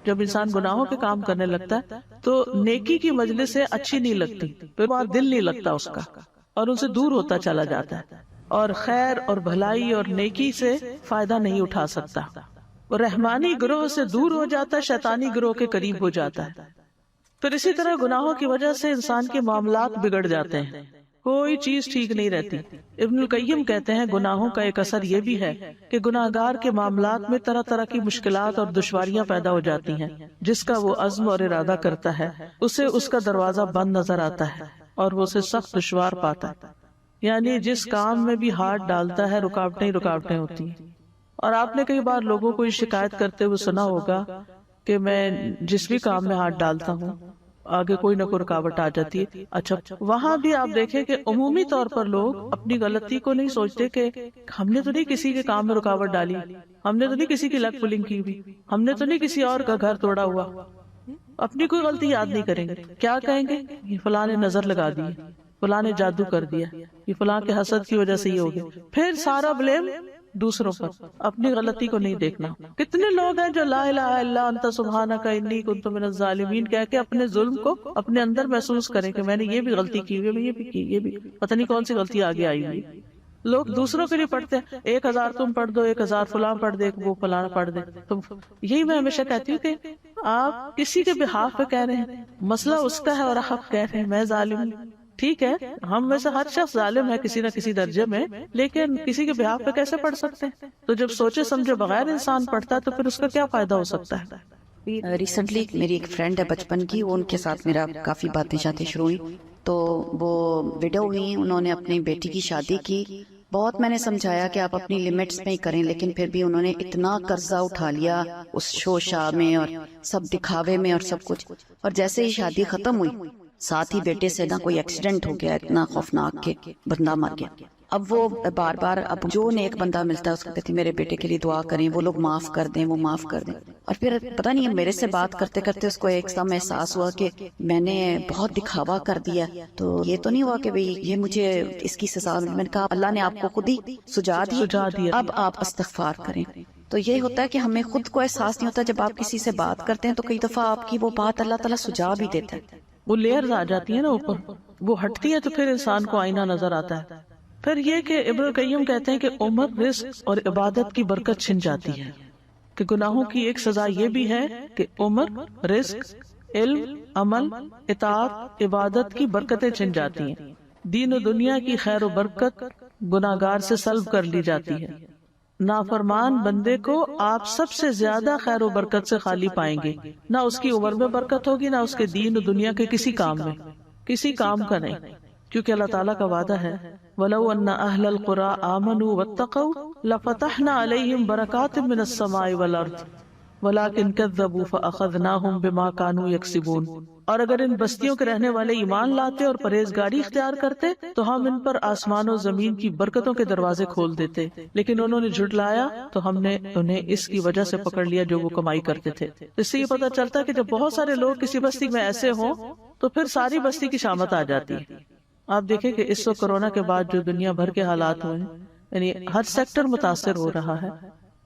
جب انسان گناہوں کے کام کرنے لگتا ہے تو نیکی کی مجلس سے اچھی نہیں لگتی، پھر وہاں دل نہیں لگتا اس کا، اور ان سے دور ہوتا چلا جاتا ہے، اور خیر اور بھلائی اور نیکی سے فائدہ نہیں اٹھا سکتا، رحمانی گروہ سے دور ہو جاتا ہے، شیطانی گروہ کے قریب ہو جاتا ہے۔ پھر اسی طرح گناہوں کی وجہ سے انسان کے معاملات بگڑ جاتے ہیں، کوئی چیز ٹھیک نہیں رہتی۔ ابن القیم کہتے ہیں گناہوں کا ایک اثر یہ بھی ہے کہ گناہگار کے معاملات میں طرح طرح کی مشکلات اور دشواریاں پیدا ہو جاتی ہیں، جس کا وہ عزم اور ارادہ کرتا ہے اسے اس کا دروازہ بند نظر آتا ہے اور وہ اسے سخت دشوار پاتا ہے۔ یعنی جس کام میں بھی ہاتھ ڈالتا ہے رکاوٹیں ہی رکاوٹیں ہوتی ہیں۔ اور آپ نے کئی بار لوگوں کو یہ شکایت کرتے ہوئے سنا ہوگا کہ میں جس بھی کام میں ہاتھ ڈالتا ہوں آگے کوئی نہ کوئی رکاوٹ آ جاتی ہے۔ اچھا، وہاں بھی آپ دیکھیں کہ عمومی طور پر لوگ اپنی غلطی کو نہیں سوچتے کہ ہم نے تو نہیں کسی کے کام میں رکاوٹ ڈالی، ہم نے تو نہیں کسی کی لگ پلنگ کی ہوئی، ہم نے تو نہیں کسی اور کا گھر توڑا ہوا، اپنی کوئی غلطی یاد نہیں کریں گے۔ کیا کہیں گے؟ یہ فلاں نے نظر لگا دی، فلاں نے جادو کر دیا، یہ فلاں کے حسد کی وجہ سے یہ ہو گیا۔ پھر سارا بلیم دوسروں پر، اپنی غلطی کو نہیں دیکھنا۔ کتنے لوگ ہیں جو لا الہ الا انت سبحانک انی کنت من الظالمین کہہ کے اپنے ظلم کو اپنے اندر محسوس کریں کہ میں نے یہ بھی غلطی کی ہوئی، یہ بھی کی، یہ بھی پتہ نہیں کون سی غلطی آگے آئی ہوئی۔ لوگ دوسروں کے لیے پڑھتے ہیں، 1000 تم پڑھ دو، 1000 فلاں پڑھ دے، وہ فلاں پڑھ دے۔ تو یہی میں ہمیشہ کہتی ہوں کہ آپ کسی کے بہاف پہ کہہ رہے ہیں، مسئلہ اس کا ہے اور آپ کہہ رہے ہیں میں ظالم ہوں۔ ٹھیک ہے، ہم میں سے ہر شخص ظالم ہے کسی نہ کسی درجے میں، لیکن کسی کے بہاف پہ کیسے پڑھ سکتے ہیں؟ تو جب سوچے سمجھے بغیر انسان پڑھتا ہے تو پھر اس کا کیا فائدہ ہو سکتا ہے؟ ریسنٹلی میری ایک فرینڈ ہے بچپن کی، وہ ان کے ساتھ میرا کافی باتیں شاتیں شروع ہوئی، تو وہ وڈو ہوئی، انہوں نے اپنی بیٹی کی شادی کی۔ بہت میں نے سمجھایا کہ آپ اپنی لمٹس میں ہی کریں، لیکن پھر بھی انہوں نے اتنا قرضہ اٹھا لیا اس شو شاہ میں اور سب دکھاوے میں اور سب کچھ، اور جیسے ہی شادی ختم ہوئی ساتھ ہی بیٹے سے نہ کوئی ایکسیڈنٹ ہو گیا اتنا خوفناک کہ بندہ مر گیا۔ اب وہ بار بار اب جو نیک بندہ ملتا ہے اس کو کہتی میرے بیٹے کے لیے دعا کریں، وہ لوگ معاف کر دیں، وہ معاف کر دیں۔ اور پھر پتہ نہیں میرے سے بات کرتے کرتے اس کو ایک دم احساس ہوا کہ میں نے بہت دکھاوا کر دیا، تو یہ تو نہیں ہوا کہ بھئی یہ مجھے اس کی سزا۔ میں نے کہا اللہ نے آپ کو خود ہی سجا دیا، اب آپ استغفار کریں۔ تو یہ ہوتا ہے کہ ہمیں خود کو احساس نہیں ہوتا، جب آپ کسی سے بات کرتے ہیں تو کئی دفعہ آپ کی وہ بات اللہ تعالیٰ سجا بھی دیتا ہے، وہ لیئرز آ جاتی ہیں نا اوپر، وہ ہٹتی ہیں تو پھر انسان کو آئینہ نظر آتا ہے۔ پھر یہ کہ ابن القیم کہتے ہیں کہ عمر، رزق اور عبادت کی برکت چھن جاتی ہے، کہ گناہوں کی ایک سزا یہ بھی ہے کہ عمر، رزق، علم، عمل، اطاعت، عبادت کی برکتیں چھن جاتی ہیں، دین و دنیا کی خیر و برکت گناہگار سے سلب کر لی جاتی ہے۔ نافرمان بندے کو آپ سب سے زیادہ خیر و برکت سے خالی پائیں گے، نہ اس کی عمر میں برکت ہوگی، نہ اس کے دین و دنیا کے کسی کام میں، کسی کام کا نہیں، کیونکہ اللہ تعالیٰ کا وعدہ ہے وَلَوْ أَنَّ أَهْلَ الْقُرَىٰ آمَنُوا وَاتَّقَوْا لَفَتَحْنَا عَلَيْهِمْ بَرَكَاتٍ مِّنَ السَّمَاءِ وَالْأَرْضِ۔ وَلَٰكِن كَذَّبُوا فَأَخَذْنَاهُمْ بِمَا كَانُوا يَكْسِبُونَ۔ اور اگر ان بستیوں کے رہنے والے ایمان لاتے اور پرہیزگاری اختیار کرتے تو ہم ان پر آسمان و زمین کی برکتوں کے دروازے کھول دیتے، لیکن انہوں نے جھٹلایا تو ہم نے انہیں اس کی وجہ سے پکڑ لیا جو وہ کمائی کرتے تھے۔ اس سے یہ پتہ چلتا ہے کہ جب بہت سارے لوگ کسی بستی میں ایسے ہوں تو پھر ساری بستی کی شامت آ جاتی ہے۔ آپ دیکھیں کہ اس وقت کورونا کے بعد جو دنیا بھر کے حالات ہوئے ہیں، یعنی ہر سیکٹر متاثر ہو رہا ہے،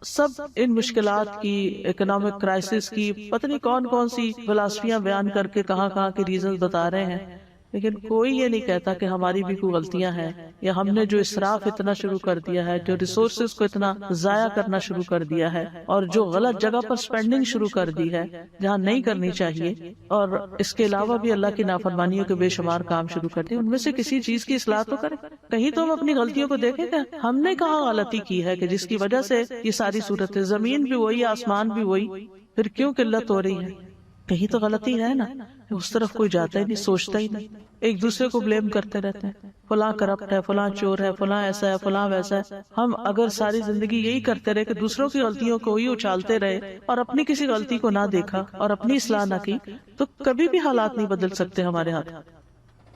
سب ان مشکلات کی، اکنامک کرائسس کی، پتہ نہیں کون کون سی فلسفیاں بیان کر کے کہاں کے ریزنز بتا رہے ہیں، لیکن کوئی یہ نہیں کہتا کہ ہماری بھی کوئی غلطیاں ہیں، یا ہم نے جو اسراف اتنا شروع کر دیا ہے، جو ریسورسز کو اتنا ضائع کرنا شروع کر دیا ہے، اور جو غلط جگہ پر سپینڈنگ شروع کر دی ہے جہاں نہیں کرنی چاہیے، اور اس کے علاوہ بھی اللہ کی نافرمانیوں کے بے شمار کام شروع کر دیے، ان میں سے کسی چیز کی اصلاح تو کریں۔ کہیں تو ہم اپنی غلطیوں کو دیکھیں کہ ہم نے کہاں غلطی کی ہے کہ جس کی وجہ سے یہ ساری صورت ہے، زمین بھی وہی، آسمان بھی وہی، پھر کیوں قلت ہو رہی ہے؟ کہیں تو غلطی ہے نا، اس طرف کوئی جاتا ہی نہیں، سوچتا ہی نہیں، ایک دوسرے کو بلیم کرتے رہتے ہیں، فلاں کرپٹ ہے، فلاں چور ہے، فلاں ایسا ہے، فلاں ویسا ہے۔ ہم اگر ساری زندگی یہی کرتے رہے کہ دوسروں کی غلطیوں کو ہی اچھالتے رہے اور اپنی کسی غلطی کو نہ دیکھا اور اپنی اصلاح نہ کی، تو کبھی بھی حالات نہیں بدل سکتے ہمارے ہاتھ۔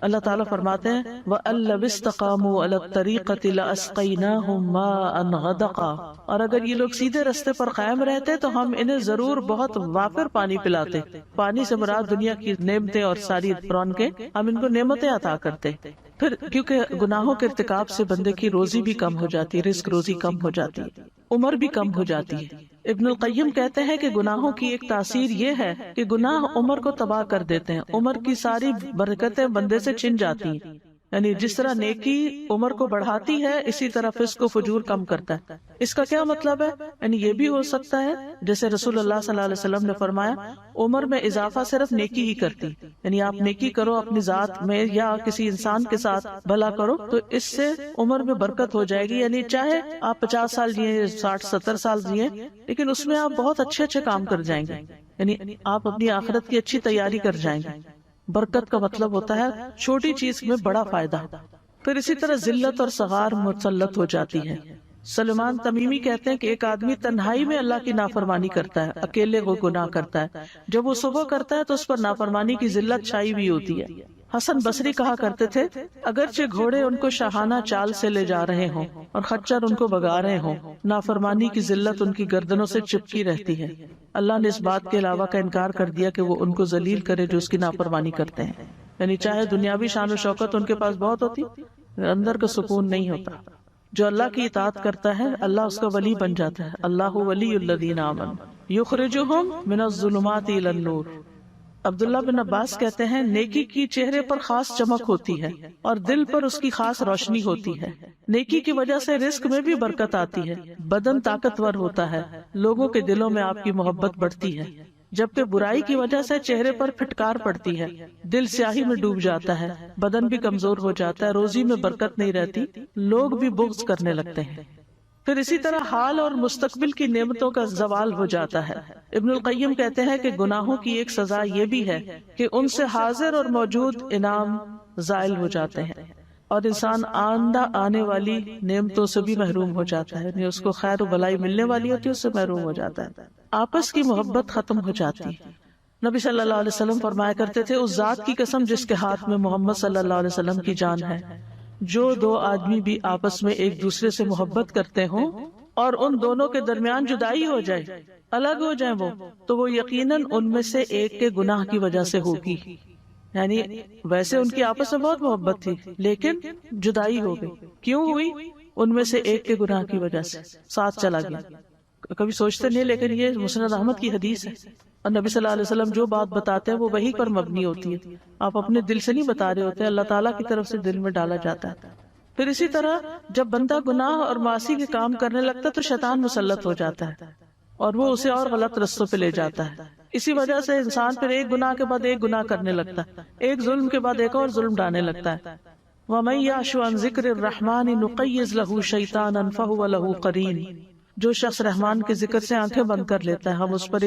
اللہ تعالیٰ فرماتے ہیں وَأَن لَّوِ اسْتَقَامُوا عَلَى الطَّرِيقَةِ لَأَسْقَيْنَاهُم مَّاءً غَدَقًا، اور اگر یہ لوگ سیدھے رستے پر قائم رہتے تو ہم انہیں ضرور بہت وافر پانی پلاتے۔ پانی سے مراد دنیا کی نعمتیں اور ساری رونقیں، ہم ان کو نعمتیں عطا کرتے۔ پھر کیونکہ گناہوں کے ارتکاب سے بندے کی روزی بھی کم ہو جاتی ہے، رزق روزی کم ہو جاتی ہے، عمر بھی کم ہو جاتی ہے۔ ابن القیم کہتے ہیں کہ گناہوں کی ایک تاثیر یہ ہے کہ گناہ عمر کو تباہ کر دیتے ہیں، عمر کی ساری برکتیں بندے سے چھن جاتی ہیں۔ یعنی جس طرح نیکی عمر کو بڑھاتی ہے، اسی طرح فسق و فجور کم کرتا ہے۔ اس کا کیا مطلب ہے؟ یعنی یہ بھی ہو سکتا ہے جیسے رسول اللہ صلی اللہ علیہ وسلم نے فرمایا، عمر میں اضافہ صرف نیکی ہی کرتی، یعنی آپ نیکی کرو اپنی ذات میں یا کسی انسان کے ساتھ بھلا کرو تو اس سے عمر میں برکت ہو جائے گی۔ یعنی چاہے آپ 50 سال جیے، 60-70 سال جیے، لیکن اس میں آپ بہت اچھے اچھے کام کر جائیں گے، یعنی آپ اپنی آخرت کی اچھی تیاری کر جائیں گے۔ برکت کا مطلب ہوتا ہے چھوٹی چیز میں بڑا فائدہ۔ پھر اسی طرح ذلت اور صغار مسلط ہو جاتی ہے۔ سلمان تمیمی کہتے ہیں کہ ایک آدمی تنہائی میں اللہ کی نافرمانی کرتا ہے، اکیلے وہ گناہ کرتا ہے، جب وہ صبح کرتا ہے تو اس پر نافرمانی کی ذلت چھائی ہوئی ہوتی ہے۔ حسن بصری کہا کرتے تھے اگرچہ گھوڑے ان کو شاہانہ چال سے لے جا رہے ہوں اور خچر ان کو بگا رہے ہوں، نافرمانی کی ذلت ان کی گردنوں سے چپکی رہتی ہے۔ اللہ نے اس بات کے علاوہ کا انکار کر دیا کہ وہ ان کو ذلیل کرے جو اس کی نافرمانی کرتے ہیں۔ یعنی چاہے دنیاوی شان و شوکت ان کے پاس بہت ہوتی، اندر کا سکون نہیں ہوتا۔ جو اللہ کی اطاعت کرتا ہے اللہ اس کا ولی بن جاتا ہے۔ اللہ ولی الذین آمنوا یخرجہم من الظلمات الی النور۔ عبداللہ بن عباس کہتے ہیں نیکی کی چہرے پر خاص چمک ہوتی ہے اور دل پر اس کی خاص روشنی ہوتی ہے۔ نیکی کی وجہ سے رزق میں بھی برکت آتی ہے، بدن طاقتور ہوتا ہے، لوگوں کے دلوں میں آپ کی محبت بڑھتی ہے، جبکہ برائی کی وجہ سے چہرے پر پھٹکار پڑتی ہے، دل سیاہی میں ڈوب جاتا ہے، بدن بھی کمزور ہو جاتا ہے، روزی میں برکت نہیں رہتی، لوگ بھی بغض کرنے لگتے ہیں۔ پھر اسی طرح حال اور مستقبل کی نعمتوں کا زوال ہو جاتا ہے۔ ابن القیم کہتے ہیں کہ گناہوں کی ایک سزا یہ بھی ہے کہ ان سے حاضر اور موجود انعام زائل ہو جاتے ہیں اور انسان آئندہ آنے والی نعمتوں سے بھی محروم ہو جاتا ہے، یعنی اس کو خیر و بلائی ملنے والی ہوتی ہے اس سے محروم ہو جاتا ہے، آپس کی محبت ختم ہو جاتی ہے۔ نبی صلی اللہ علیہ وسلم فرمایا کرتے تھے اس ذات کی قسم جس کے ہاتھ میں محمد صلی اللہ علیہ وسلم کی جان ہے، جو دو آدمی بھی آپس میں ایک دوسرے سے محبت کرتے ہوں اور ان دونوں کے درمیان جدائی ہو جائے، الگ ہو جائیں وہ، تو وہ یقیناً ان میں سے ایک کے گناہ کی وجہ سے ہوگی۔ یعنی ویسے ان کی آپس میں بہت محبت تھی لیکن جدائی ہو گئی، کیوں ہوئی؟ ان میں سے ایک کے گناہ کی وجہ سے ساتھ چلا گیا۔ کبھی سوچتے نہیں، لیکن یہ مسند احمد کی حدیث ہے اور نبی صلی اللہ علیہ وسلم جو بات بتاتے ہیں وہ وحی پر مبنی ہوتی ہے، آپ اپنے دل سے نہیں بتا رہے ہوتے، اللہ تعالیٰ کی طرف سے دل میں ڈالا جاتا ہے۔ پھر اسی طرح جب بندہ گناہ اور معاصی کے کام کرنے لگتا ہے تو شیطان مسلط ہو جاتا ہے اور وہ اسے اور غلط رستوں پہ لے جاتا ہے۔ اسی وجہ سے انسان پھر ایک گناہ کے بعد ایک گناہ کرنے لگتا ہے، ایک ظلم کے بعد ایک اور ظلم ڈالنے لگتا ہے۔ وَمَن يَعْشُ عَن ذِكْرِ الرَّحْمَنِ نُقَيِّضْ لَهُ شَيْطَانًا فَهُوَ لَهُ قَرِينٌ، جو شخص رحمان کے ذکر سے آنکھیں بند کر لیتا ہے ہم اس پر